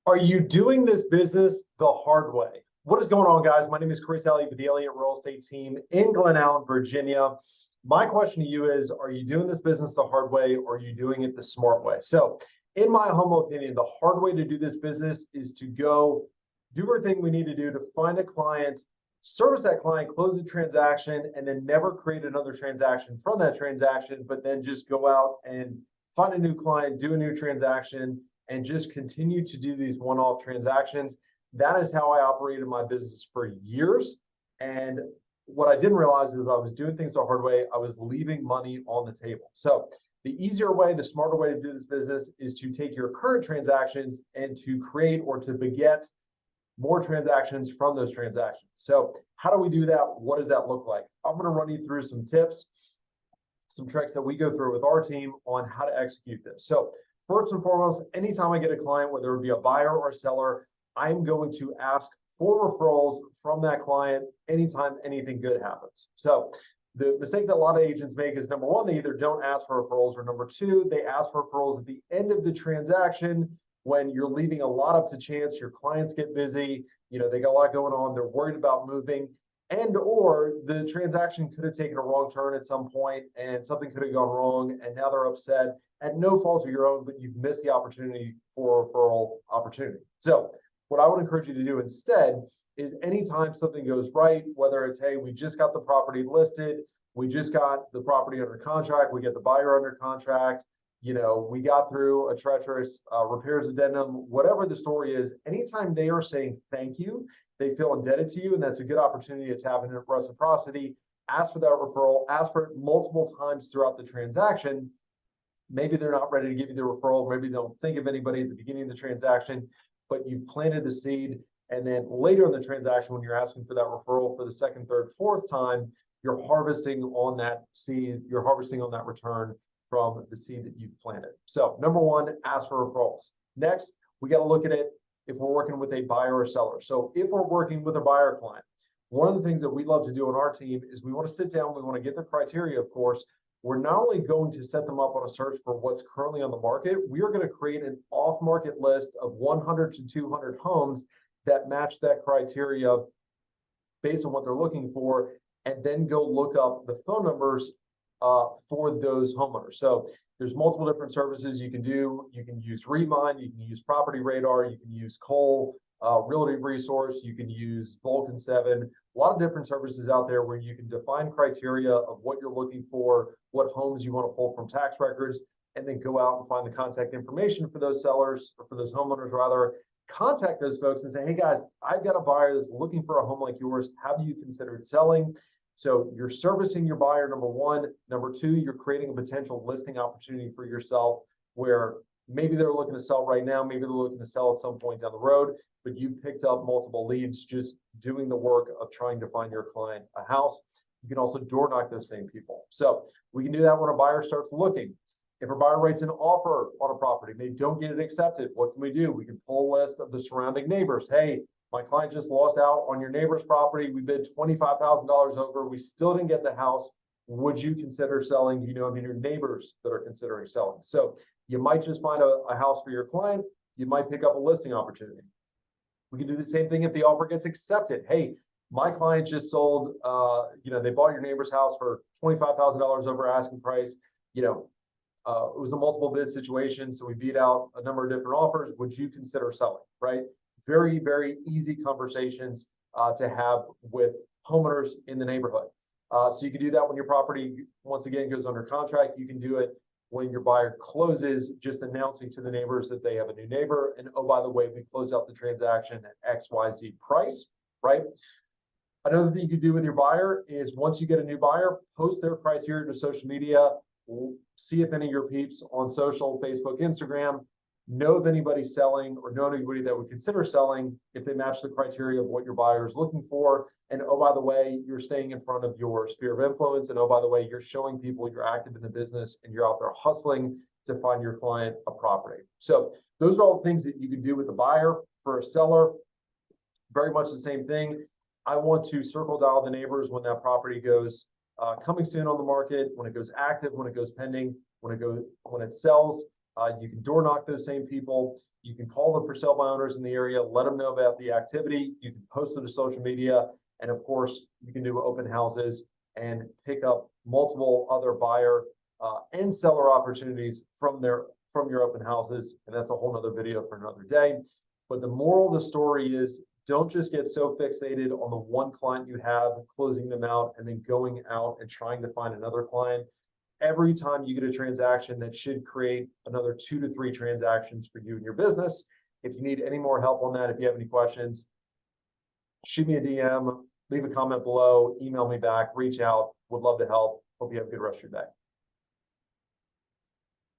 Are you doing this business the hard way? What is going on, guys? My name is Chris Elliott with the Elliott Real Estate Team in Glen Allen, Virginia. My question to you is, are you doing this business the hard way, or are you doing it the smart way? So, in my humble opinion, the hard way to do this business is to go do everything we need to do to find a client, service that client, close the transaction, and then never create another transaction from that transaction, but then just go out and find a new client, do a new transaction, and just continue to do these one-off transactions. That is how I operated my business for years. And what I didn't realize is I was doing things the hard way. I was leaving money on the table. So the easier way, the smarter way to do this business is to take your current transactions and to create or to beget more transactions from those transactions. So how do we do that? What does that look like? I'm going to run you through some tips, some tricks that we go through with our team on how to execute this. So first and foremost, anytime I get a client, whether it be a buyer or a seller, I'm going to ask for referrals from that client anytime anything good happens. So the mistake that a lot of agents make is, number one, they either don't ask for referrals, or number two, they ask for referrals at the end of the transaction when you're leaving a lot up to chance. Your clients get busy, they got a lot going on, they're worried about moving, and or the transaction could have taken a wrong turn at some point and something could have gone wrong, and now they're upset at no fault of your own, but you've missed the opportunity for a referral opportunity. So what I would encourage you to do instead is, anytime something goes right, whether it's, hey, we just got the property listed, we just got the property under contract, we get the buyer under contract, we got through a treacherous repairs addendum, whatever the story is, anytime they are saying thank you, they feel indebted to you, and that's a good opportunity to tap into reciprocity, ask for that referral, ask for it multiple times throughout the transaction. Maybe they're not ready to give you the referral. Maybe they don't think of anybody at the beginning of the transaction, but you've planted the seed. And then later in the transaction, when you're asking for that referral for the second, third, fourth time, you're harvesting on that seed. You're harvesting on that return from the seed that you've planted. So number one, ask for referrals. Next, we got to look at it if we're working with a buyer or seller. So if we're working with a buyer client, one of the things that we love to do on our team is we want to sit down. We want to get the criteria, of course. We're not only going to set them up on a search for what's currently on the market, we are going to create an off-market list of 100 to 200 homes that match that criteria based on what they're looking for, and then go look up the phone numbers for those homeowners. So there's multiple different services you can do. You can use Remind, you can use Property Radar, you can use Cole, Realty Resource, you can use Vulcan 7, a lot of different services out there where you can define criteria of what you're looking for, what homes you want to pull from tax records, and then go out and find the contact information for those sellers, or for those homeowners rather. Contact those folks and say, hey guys, I've got a buyer that's looking for a home like yours. Have you considered selling? So you're servicing your buyer, number one. Number two, you're creating a potential listing opportunity for yourself where maybe they're looking to sell right now, maybe they're looking to sell at some point down the road, but you picked up multiple leads just doing the work of trying to find your client a house. You can also door knock those same people. So we can do that when a buyer starts looking. If a buyer writes an offer on a property, they don't get it accepted, what can we do? We can pull a list of the surrounding neighbors. Hey, my client just lost out on your neighbor's property. We bid $25,000 over. We still didn't get the house. Would you consider selling? Do you know any of your neighbors that are considering selling? So you might just find a house for your client. You might pick up a listing opportunity. We can do the same thing if the offer gets accepted. Hey, my client just sold, they bought your neighbor's house for $25,000 over asking price. It was a multiple bid situation, so we beat out a number of different offers. Would you consider selling, right? Very, very easy conversations to have with homeowners in the neighborhood. So you can do that when your property, once again, goes under contract. You can do it when your buyer closes, just announcing to the neighbors that they have a new neighbor. And oh, by the way, we closed out the transaction at XYZ price, right? Another thing you can do with your buyer is, once you get a new buyer, post their criteria to social media. See if any of your peeps on social, Facebook, Instagram, know of anybody selling, or know anybody that would consider selling if they match the criteria of what your buyer is looking for. And oh, by the way, you're staying in front of your sphere of influence. And oh, by the way, you're showing people you're active in the business and you're out there hustling to find your client a property. So those are all things that you can do with a buyer. For a seller, very much the same thing. I want to circle dial the neighbors when that property goes coming soon on the market, when it goes active, when it goes pending, when it sells. You can door knock those same people. You can call the for sale by owners in the area, let them know about the activity. You can post it to social media. And of course, you can do open houses and pick up multiple other buyer and seller opportunities from your open houses. And that's a whole nother video for another day. But the moral of the story is, don't just get so fixated on the one client you have, closing them out, and then going out and trying to find another client. Every time you get a transaction, that should create another 2 to 3 transactions for you and your business. If you need any more help on that, if you have any questions, shoot me a DM, leave a comment below, email me back, reach out. Would love to help. Hope you have a good rest of your day.